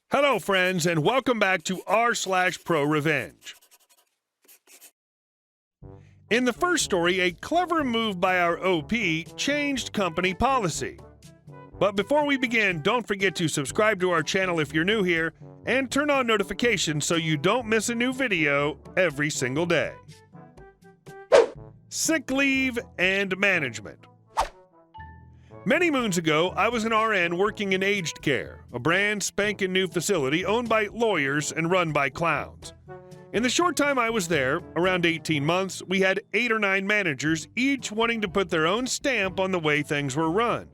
Hello, friends, and welcome back to r/ProRevenge. In the first story, a clever move by our OP changed company policy. But before we begin, don't forget to subscribe to our channel if you're new here, and turn on notifications so you don't miss a new video every single day. Sick leave and management. Many moons ago, I was an RN working in aged care, a brand spanking new facility owned by lawyers and run by clowns. In the short time I was there, around 18 months, we had 8 or 9 managers, each wanting to put their own stamp on the way things were run.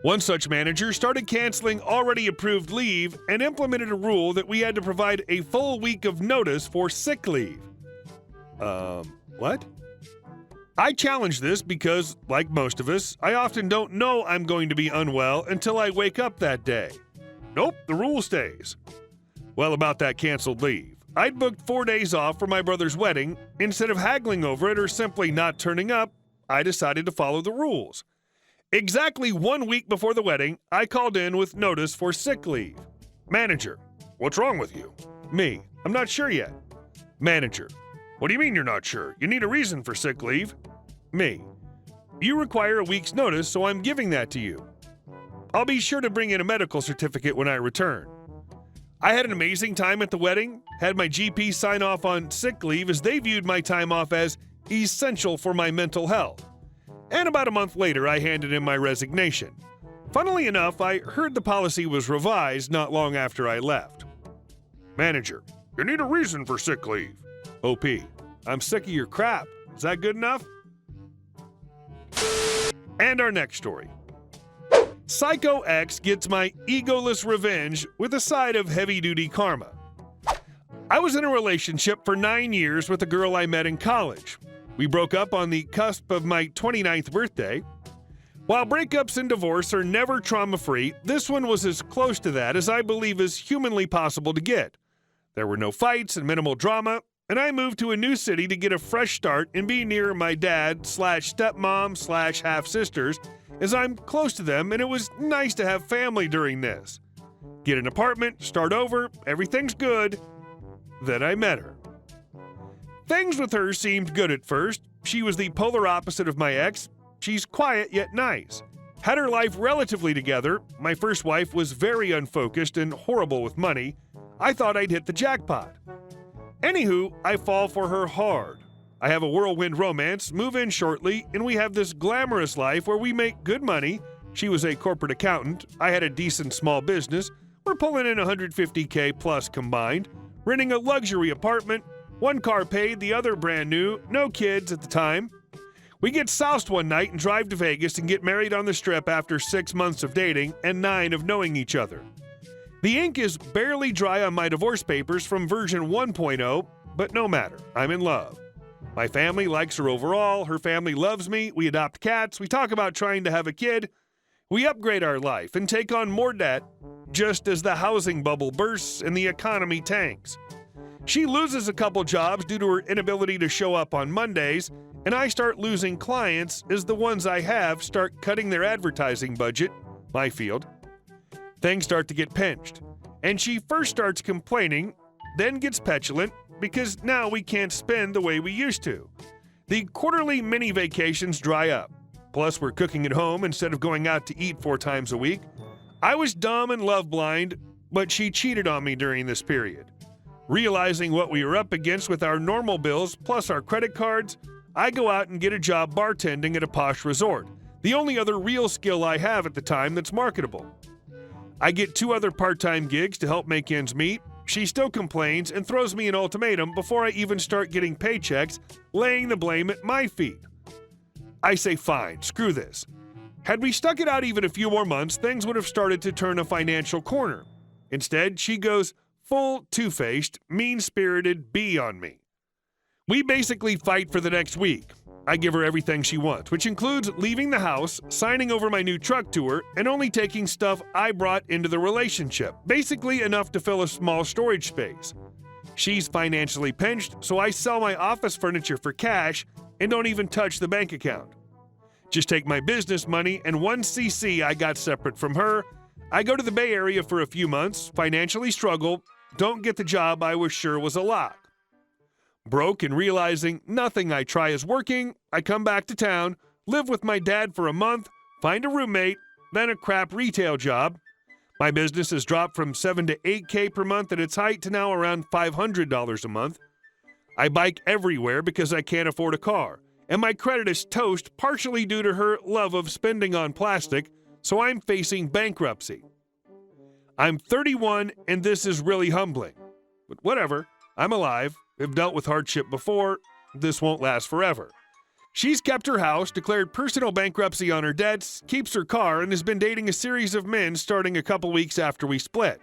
One such manager started canceling already approved leave and implemented a rule that we had to provide a full week of notice for sick leave. What? I challenge this because, like most of us, I often don't know I'm going to be unwell until I wake up that day. Nope, the rule stays. Well, about that canceled leave. I'd booked 4 days off for my brother's wedding. Instead of haggling over it or simply not turning up, I decided to follow the rules. Exactly 1 week before the wedding, I called in with notice for sick leave. Manager: What's wrong with you? Me: I'm not sure yet. Manager: What do you mean you're not sure? You need a reason for sick leave. Me: You require a week's notice, so I'm giving that to you. I'll be sure to bring in a medical certificate when I return. I had an amazing time at the wedding, had my GP sign off on sick leave as they viewed my time off as essential for my mental health. And about a month later, I handed in my resignation. Funnily enough, I heard the policy was revised not long after I left. Manager: You need a reason for sick leave. OP: I'm sick of your crap. Is that good enough? And our next story. Psycho X gets my egoless revenge with a side of heavy-duty karma. I was in a relationship for 9 years with a girl I met in college. We broke up on the cusp of my 29th birthday. While breakups and divorce are never trauma-free, this one was as close to that as I believe is humanly possible to get. There were no fights and minimal drama, and I moved to a new city to get a fresh start and be near my dad/stepmom/half-sisters, as I'm close to them and it was nice to have family during this. Get an apartment, start over, everything's good. Then I met her. Things with her seemed good at first. She was the polar opposite of my ex. She's quiet yet nice. Had her life relatively together. My first wife was very unfocused and horrible with money. I thought I'd hit the jackpot. Anywho, I fall for her hard. I have a whirlwind romance, move in shortly, and we have this glamorous life where we make good money. She was a corporate accountant. I had a decent small business. We're pulling in $150K plus combined, renting a luxury apartment, 1 car paid, the other brand new, no kids at the time. We get soused one night and drive to Vegas and get married on the Strip after 6 months of dating and 9 of knowing each other. The ink is barely dry on my divorce papers from version 1.0, but no matter, I'm in love. My family likes her overall, her family loves me, we adopt cats, we talk about trying to have a kid. We upgrade our life and take on more debt just as the housing bubble bursts and the economy tanks. She loses a couple jobs due to her inability to show up on Mondays, and I start losing clients as the ones I have start cutting their advertising budget, my field. Things start to get pinched, and she first starts complaining, then gets petulant because now we can't spend the way we used to. The quarterly mini vacations dry up. Plus, we're cooking at home instead of going out to eat 4 times a week. I was dumb and love blind, but she cheated on me during this period. Realizing what we were up against with our normal bills plus our credit cards, I go out and get a job bartending at a posh resort, the only other real skill I have at the time that's marketable. I get 2 other part-time gigs to help make ends meet. She still complains and throws me an ultimatum before I even start getting paychecks, laying the blame at my feet. I say fine, screw this. Had we stuck it out even a few more months, things would have started to turn a financial corner. Instead, she goes full two-faced, mean-spirited B on me. We basically fight for the next week. I give her everything she wants, which includes leaving the house, signing over my new truck to her, and only taking stuff I brought into the relationship, basically enough to fill a small storage space. She's financially pinched, so I sell my office furniture for cash and don't even touch the bank account. Just take my business money and 1 cc I got separate from her. I go to the Bay Area for a few months, financially struggle, don't get the job I was sure was a lock. Broke and realizing nothing I try is working, I come back to town, live with my dad for a month, find a roommate, then a crap retail job. My business has dropped from $7 to $8K per month at its height to now around $500 a month. I bike everywhere because I can't afford a car, and my credit is toast partially due to her love of spending on plastic, so I'm facing bankruptcy. I'm 31 and this is really humbling. But whatever, I'm alive, have dealt with hardship before, this won't last forever. She's kept her house, declared personal bankruptcy on her debts, keeps her car, and has been dating a series of men starting a couple weeks after we split.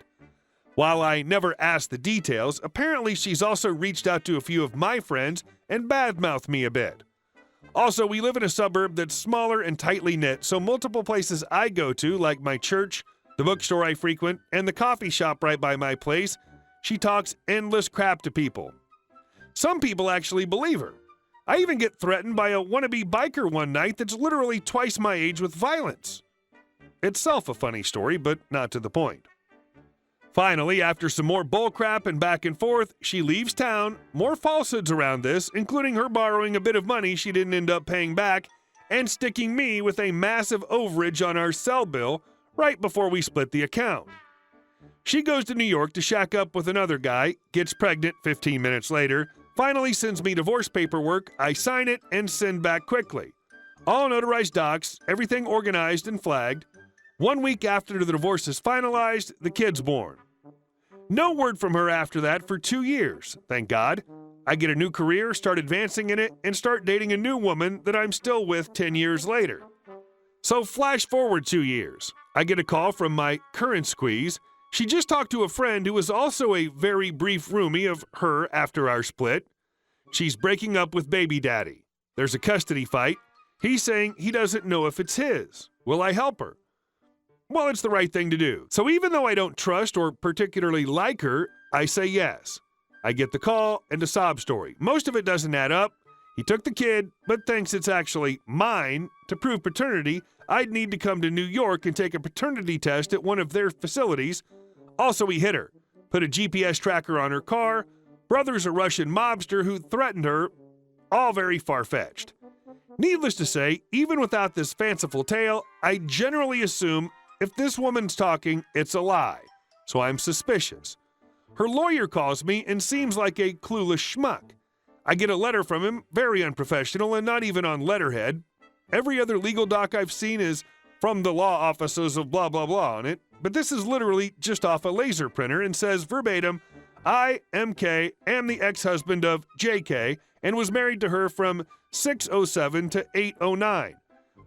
While I never asked the details, apparently she's also reached out to a few of my friends and badmouthed me a bit. Also, we live in a suburb that's smaller and tightly knit, so multiple places I go to, like my church, the bookstore I frequent, and the coffee shop right by my place, she talks endless crap to people. Some people actually believe her. I even get threatened by a wannabe biker one night that's literally twice my age with violence. Itself a funny story, but not to the point. Finally, after some more bullcrap and back and forth, she leaves town, more falsehoods around this, including her borrowing a bit of money she didn't end up paying back, and sticking me with a massive overage on our cell bill right before we split the account. She goes to New York to shack up with another guy, gets pregnant 15 minutes later, finally sends me divorce paperwork, I sign it and send back quickly. All notarized docs, everything organized and flagged. 1 week after the divorce is finalized, the kid's born. No word from her after that for 2 years, thank God. I get a new career, start advancing in it, and start dating a new woman that I'm still with 10 years later. So flash forward 2 years. I get a call from my current squeeze. She just talked to a friend who was also a very brief roomie of her after our split. She's breaking up with baby daddy. There's a custody fight. He's saying he doesn't know if it's his. Will I help her? Well, it's the right thing to do. So even though I don't trust or particularly like her, I say yes. I get the call and a sob story. Most of it doesn't add up. He took the kid, but thinks it's actually mine. To prove paternity, I'd need to come to New York and take a paternity test at one of their facilities. Also, he hit her, put a GPS tracker on her car, brother's a Russian mobster who threatened her, all very far-fetched. Needless to say, even without this fanciful tale, I generally assume if this woman's talking, it's a lie, so I'm suspicious. Her lawyer calls me and seems like a clueless schmuck. I get a letter from him, very unprofessional and not even on letterhead. Every other legal doc I've seen is from the law offices of blah blah blah on it, but this is literally just off a laser printer and says verbatim, I, MK, am the ex-husband of JK and was married to her from 607 to 809.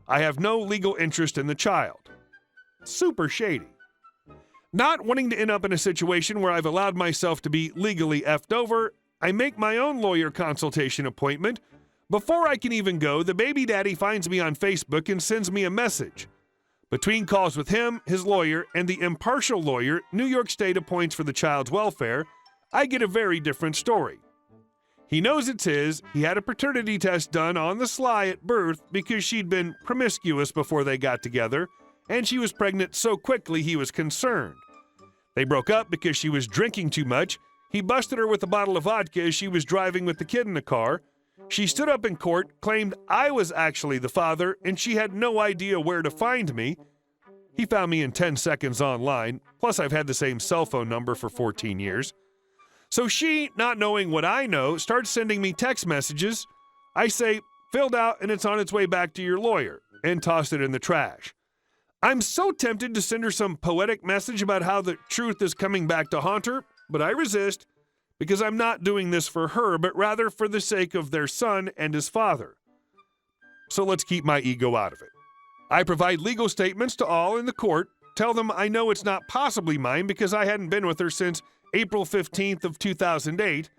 I have no legal interest in the child. Super shady. Not wanting to end up in a situation where I've allowed myself to be legally effed over, I make my own lawyer consultation appointment. Before I can even go, the baby daddy finds me on Facebook and sends me a message. Between calls with him, his lawyer, and the impartial lawyer New York State appoints for the child's welfare, I get a very different story. He knows it's his, he had a paternity test done on the sly at birth because she'd been promiscuous before they got together, and she was pregnant so quickly he was concerned. They broke up because she was drinking too much. He busted her with a bottle of vodka as she was driving with the kid in the car. She stood up in court, claimed I was actually the father, and she had no idea where to find me. He found me in 10 seconds online, plus I've had the same cell phone number for 14 years. So she, not knowing what I know, starts sending me text messages. I say, filled out and it's on its way back to your lawyer, and toss it in the trash. I'm so tempted to send her some poetic message about how the truth is coming back to haunt her, but I resist because I'm not doing this for her, but rather for the sake of their son and his father. So let's keep my ego out of it. I provide legal statements to all in the court, tell them I know it's not possibly mine because I hadn't been with her since April 15th of 2008.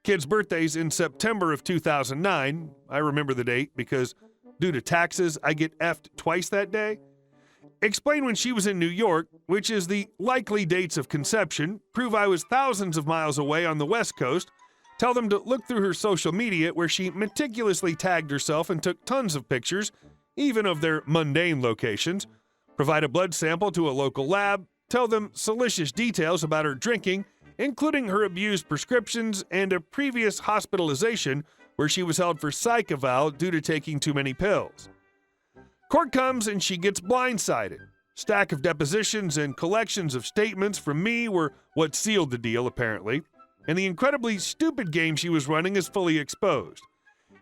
Kid's birthday's in September of 2009. I remember the date because due to taxes, I get effed twice that day. Explain when she was in New York, which is the likely dates of conception, prove I was thousands of miles away on the West Coast, tell them to look through her social media where she meticulously tagged herself and took tons of pictures, even of their mundane locations, provide a blood sample to a local lab, tell them salacious details about her drinking, including her abused prescriptions and a previous hospitalization where she was held for psych eval due to taking too many pills. Court comes and she gets blindsided. Stack of depositions and collections of statements from me were what sealed the deal, apparently, and the incredibly stupid game she was running is fully exposed.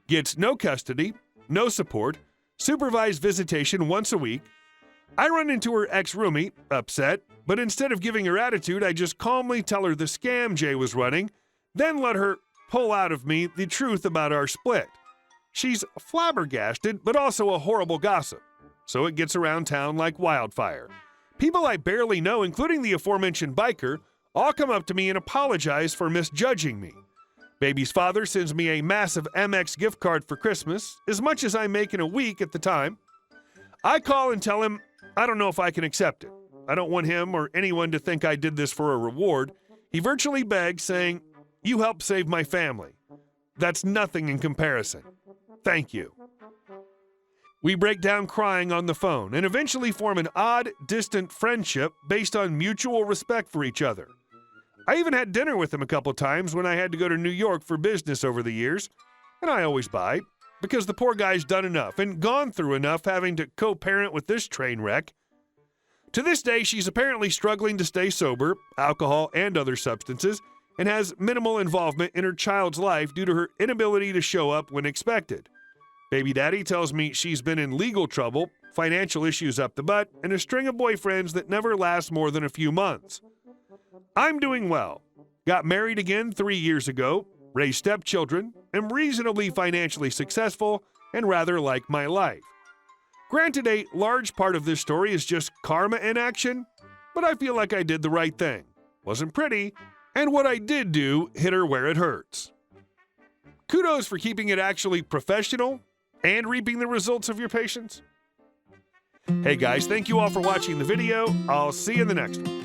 Gets no custody, no support, supervised visitation once a week. I run into her ex-roomie, upset, but instead of giving her attitude, I just calmly tell her the scam Jay was running, then let her pull out of me the truth about our split. She's flabbergasted, but also a horrible gossip, so it gets around town like wildfire. People I barely know, including the aforementioned biker, all come up to me and apologize for misjudging me. Baby's father sends me a massive MX gift card for Christmas, as much as I make in a week at the time. I call and tell him I don't know if I can accept it. I don't want him or anyone to think I did this for a reward. He virtually begs, saying, "You helped save my family. That's nothing in comparison. Thank you." We break down crying on the phone and eventually form an odd, distant friendship based on mutual respect for each other. I even had dinner with him a couple times when I had to go to New York for business over the years, and I always buy, because the poor guy's done enough and gone through enough having to co-parent with this train wreck. To this day, she's apparently struggling to stay sober, alcohol and other substances, and has minimal involvement in her child's life due to her inability to show up when expected. Baby daddy tells me she's been in legal trouble, financial issues up the butt, and a string of boyfriends that never last more than a few months. I'm doing well. Got married again 3 years ago, raised stepchildren, am reasonably financially successful, and rather like my life. Granted, a large part of this story is just karma in action, but I feel like I did the right thing. Wasn't pretty, and what I did do hit her where it hurts. Kudos for keeping it actually professional and reaping the results of your patience. Hey guys, thank you all for watching the video. I'll see you in the next one.